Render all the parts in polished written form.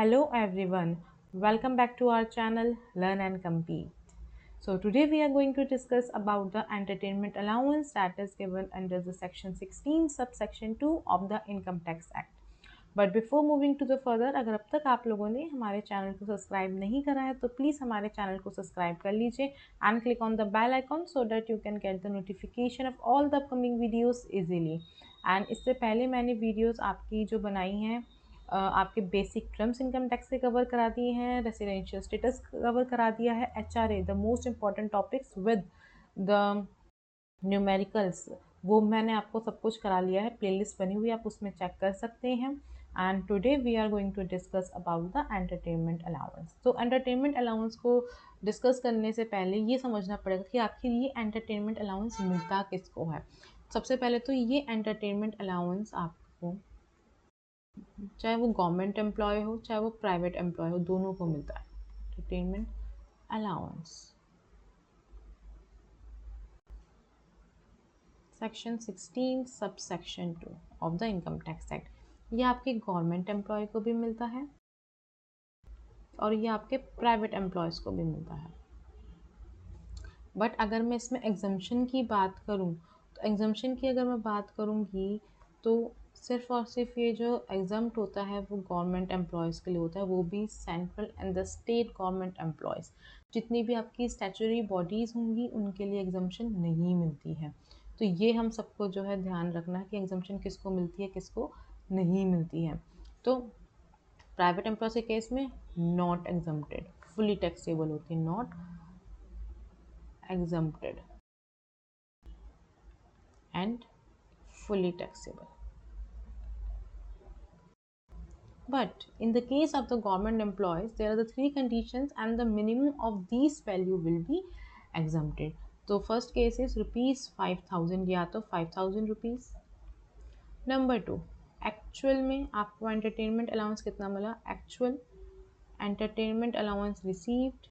Hello everyone, welcome back to our channel Learn and Compete. So today we are going to discuss about the entertainment allowance that is given under the section 16 subsection 2 of the Income Tax Act. But before moving to the further, अगर अब तक आप लोगों ने हमारे channel को subscribe नहीं करा है तो प्लीज़ हमारे चैनल को सब्सक्राइब कर लीजिए and click on the bell icon so that you can get the notification of all the upcoming videos easily. And इससे पहले मैंने वीडियोस आपकी जो बनाई हैं आपके बेसिक टर्म्स इनकम टैक्स से कवर करा दिए हैं, रेसिडेंशियल स्टेटस कवर करा दिया है, HRA the most important topics with the numericals, वो मैंने आपको सब कुछ करा लिया है। प्लेलिस्ट बनी हुई है, आप उसमें चेक कर सकते हैं। And today we are going to discuss about the entertainment allowance. तो एंटरटेनमेंट अलाउंस को डिस्कस करने से पहले ये समझना पड़ेगा कि आखिर ये एंटरटेनमेंट अलाउंस मिलता किसको है। सबसे पहले तो ये एंटरटेनमेंट अलाउंस आपको, चाहे वो गवर्नमेंट एम्प्लॉय हो चाहे वो प्राइवेट एम्प्लॉय हो, दोनों को मिलता है entertainment allowance. Section 16 sub section 2 of the income tax act, ये आपके गवर्नमेंट एम्प्लॉय को भी मिलता है और ये आपके प्राइवेट एम्प्लॉयज़ को भी मिलता है। बट अगर मैं इसमें एग्जम्पशन की बात करूँ तो एग्जम्पशन की अगर मैं बात करूँगी तो सिर्फ और सिर्फ ये जो एग्जम्प्ट होता है वो गवर्नमेंट एम्प्लॉयज़ के लिए होता है, वो भी central and the state government employees. जितनी भी आपकी स्टैट्यूटरी बॉडीज़ होंगी उनके लिए एग्जम्पशन नहीं मिलती है। तो ये हम सबको जो है ध्यान रखना है कि एग्जम्पशन किसको मिलती है किसको नहीं मिलती है। तो प्राइवेट एम्प्लॉय के केस में नॉट एग्जम्प्टेड, फुली टैक्सेबल होती है, not exempted and fully taxable. But in the case of the government employees, there are the three conditions and the minimum of these value will be exempted. तो first case is ₹5,000 या तो 5,000 rupees. Number 2, actual में आपको entertainment allowance कितना मिला, actual entertainment allowance received,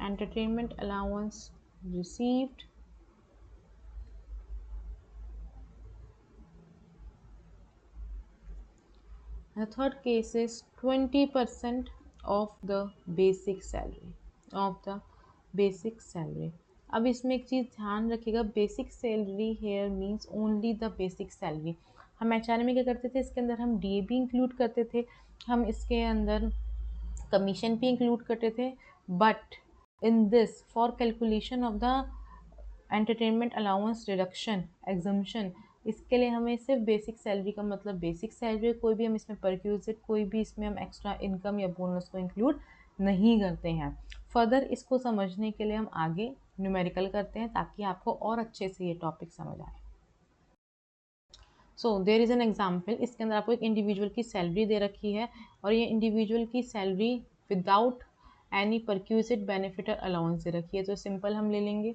entertainment allowance received the third case is 20% of the basic salary of the basic salary। अब इसमें एक चीज़ ध्यान रखिएगा, basic salary here means only the basic salary. हम एचआरए में क्या करते थे, इसके अंदर हम डीए भी इंक्लूड करते थे, हम इसके अंदर कमीशन भी इंक्लूड करते थे। But in this for calculation of the entertainment allowance deduction exemption, इसके लिए हमें सिर्फ बेसिक सैलरी का मतलब बेसिक सैलरी, कोई भी हम इसमें परक्यूजिट कोई भी इसमें हम एक्स्ट्रा इनकम या बोनस को इंक्लूड नहीं करते हैं। फर्दर इसको समझने के लिए हम आगे न्यूमेरिकल करते हैं ताकि आपको और अच्छे से ये टॉपिक समझ आए। So there is an example, इसके अंदर आपको एक इंडिविजुअल की सैलरी दे रखी है और ये इंडिविजुअल की salary without any perquisite benefit और अलाउंस दे रखी है। तो सिंपल हम ले लेंगे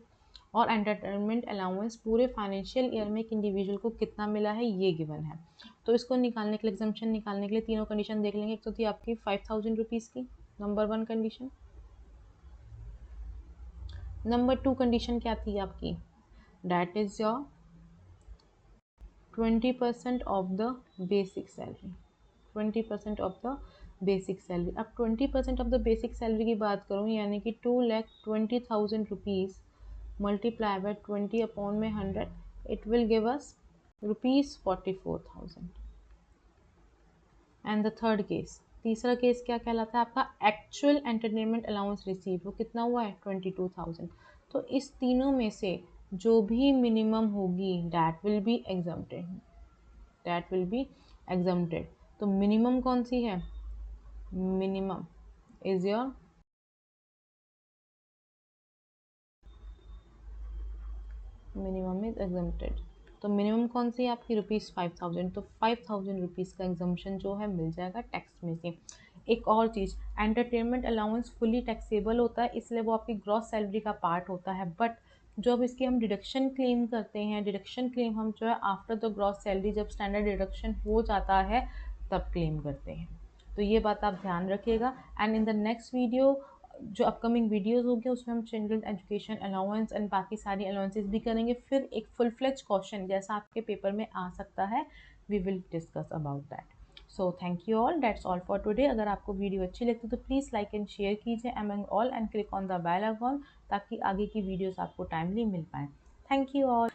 और एंटरटेनमेंट अलाउंस पूरे फाइनेंशियल ईयर में एक इंडिविजुअल को कितना मिला है ये गिवन है। तो इसको निकालने के लिए, एग्जम्पशन निकालने के लिए तीनों कंडीशन देख लेंगे। एक तो थी आपकी 5,000 रुपीज़ की, नंबर 1 कंडीशन। नंबर 2 कंडीशन क्या थी आपकी, that is your 20% of the basic salary, 20% of the basic salary. अब 20% ऑफ द बेसिक सैलरी की बात करूँ यानी कि 2,20,000 रुपीज़ multiply by 20 upon में 100, it will give us ₹44,000। And the third case, तीसरा केस क्या कहलाता है आपका, एक्चुअल एंटरटेनमेंट अलाउंस रिसीव, वो कितना हुआ है 22,000। तो इस तीनों में से जो भी मिनिमम होगी that will be exempted, that will be exempted. तो मिनिमम कौन सी है, minimum is your minimum is exempted. तो मिनिमम कौन सी है आपकी, ₹5,000। तो 5,000 रुपीज़ का एग्जम्पशन जो है मिल जाएगा टैक्स में से। एक और चीज़, एंटरटेनमेंट अलाउंस फुली टैक्सेबल होता है इसलिए वो आपकी ग्रॉस सैलरी का पार्ट होता है। बट जब इसकी हम डिडक्शन क्लेम करते हैं, डिडक्शन क्लेम हम जो है आफ्टर द ग्रॉस सैलरी जब स्टैंडर्ड डिडक्शन हो जाता है तब क्लेम करते हैं। तो ये बात आप ध्यान रखिएगा। And in the next video जो अपकमिंग वीडियोस होंगे उसमें हम चिल्ड्रन एजुकेशन अलाउंस एंड बाकी सारी अलाउंसेस भी करेंगे। फिर एक फुल फ्लेज क्वेश्चन जैसा आपके पेपर में आ सकता है we will discuss about that. So thank you all, that's all for today. अगर आपको वीडियो अच्छी लगती है तो प्लीज़ लाइक एंड शेयर कीजिए among all and click on the bell icon, ताकि आगे की वीडियोस आपको टाइमली मिल पाएँ। Thank you all.